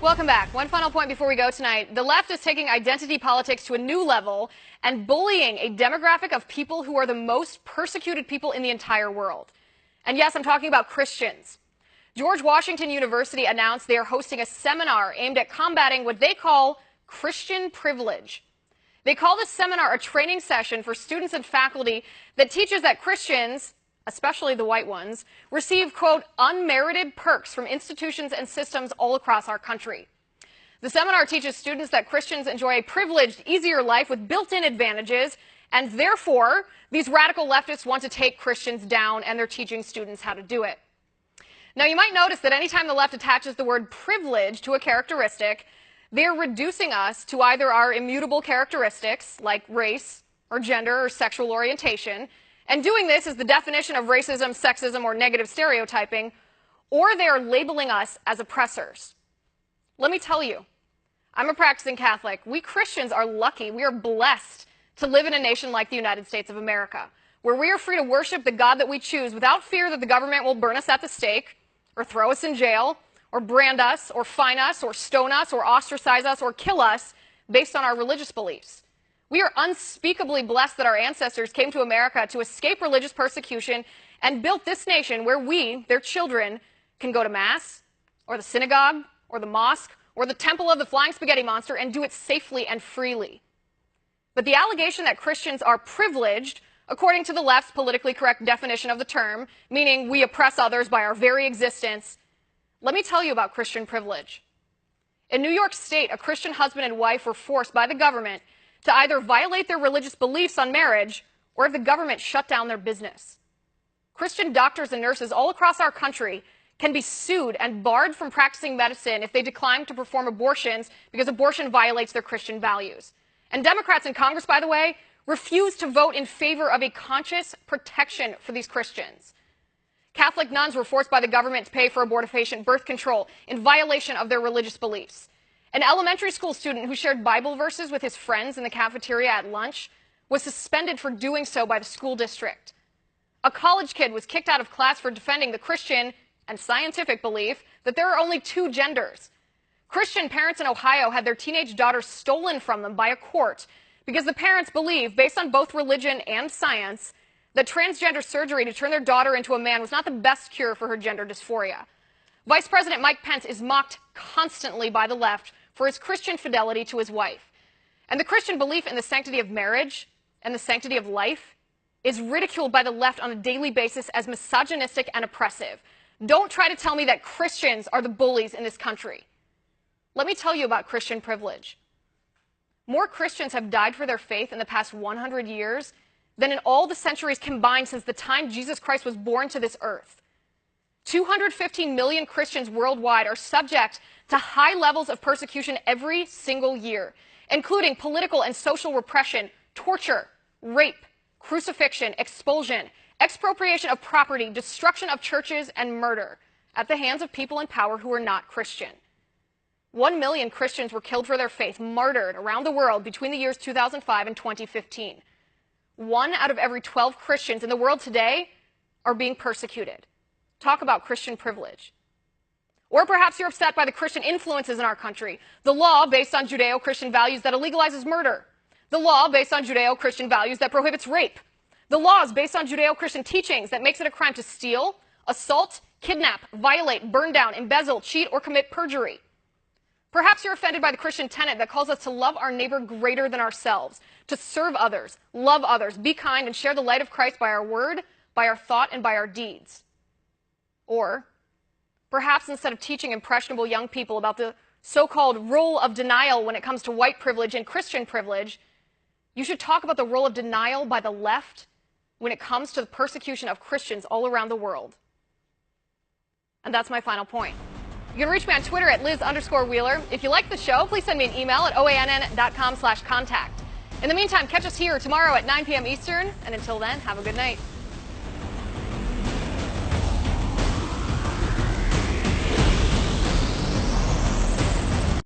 Welcome back. One final point before we go tonight. The left is taking identity politics to a new level and bullying a demographic of people who are the most persecuted people in the entire world. And yes, I'm talking about Christians. George Washington University announced they are hosting a seminar aimed at combating what they call Christian privilege. They call this seminar a training session for students and faculty that teaches that Christians, especially the white ones, receive, quote, unmerited perks from institutions and systems all across our country. The seminar teaches students that Christians enjoy a privileged, easier life with built-in advantages, and therefore, these radical leftists want to take Christians down, and they're teaching students how to do it. Now, you might notice that anytime the left attaches the word privilege to a characteristic, they're reducing us to either our immutable characteristics, like race, or gender, or sexual orientation, and doing this is the definition of racism, sexism, or negative stereotyping, or they are labeling us as oppressors. Let me tell you, I'm a practicing Catholic. We Christians are lucky. We are blessed to live in a nation like the United States of America, where we are free to worship the God that we choose without fear that the government will burn us at the stake, or throw us in jail, or brand us, or fine us, or stone us, or ostracize us, or kill us based on our religious beliefs. We are unspeakably blessed that our ancestors came to America to escape religious persecution and built this nation where we, their children, can go to Mass, or the synagogue, or the mosque, or the temple of the flying spaghetti monster and do it safely and freely. But the allegation that Christians are privileged, according to the left's politically correct definition of the term, meaning we oppress others by our very existence, let me tell you about Christian privilege. In New York State, a Christian husband and wife were forced by the government to either violate their religious beliefs on marriage or have the government shut down their business. Christian doctors and nurses all across our country can be sued and barred from practicing medicine if they decline to perform abortions because abortion violates their Christian values. And Democrats in Congress, by the way, refuse to vote in favor of a conscious protection for these Christians. Catholic nuns were forced by the government to pay for abortifacient birth control in violation of their religious beliefs. An elementary school student who shared Bible verses with his friends in the cafeteria at lunch was suspended for doing so by the school district. A college kid was kicked out of class for defending the Christian and scientific belief that there are only two genders. Christian parents in Ohio had their teenage daughters stolen from them by a court because the parents believe, based on both religion and science, that transgender surgery to turn their daughter into a man was not the best cure for her gender dysphoria. Vice President Mike Pence is mocked constantly by the left for his Christian fidelity to his wife. And the Christian belief in the sanctity of marriage and the sanctity of life is ridiculed by the left on a daily basis as misogynistic and oppressive. Don't try to tell me that Christians are the bullies in this country. Let me tell you about Christian privilege. More Christians have died for their faith in the past 100 years than in all the centuries combined since the time Jesus Christ was born to this earth. 215 million Christians worldwide are subject to high levels of persecution every single year, including political and social repression, torture, rape, crucifixion, expulsion, expropriation of property, destruction of churches, and murder at the hands of people in power who are not Christian. 1 million Christians were killed for their faith, martyred around the world between the years 2005 and 2015. 1 out of every 12 Christians in the world today are being persecuted. Talk about Christian privilege. Or perhaps you're upset by the Christian influences in our country. The law based on Judeo-Christian values that illegalizes murder. The law based on Judeo-Christian values that prohibits rape. The laws based on Judeo-Christian teachings that makes it a crime to steal, assault, kidnap, violate, burn down, embezzle, cheat, or commit perjury. Perhaps you're offended by the Christian tenet that calls us to love our neighbor greater than ourselves, to serve others, love others, be kind, and share the light of Christ by our word, by our thought, and by our deeds. Or perhaps instead of teaching impressionable young people about the so-called role of denial when it comes to white privilege and Christian privilege, you should talk about the role of denial by the left when it comes to the persecution of Christians all around the world. And that's my final point. You can reach me on Twitter at Liz_Wheeler. If you like the show, please send me an email at oann.com/contact. In the meantime, catch us here tomorrow at 9 p.m. Eastern. And until then, have a good night.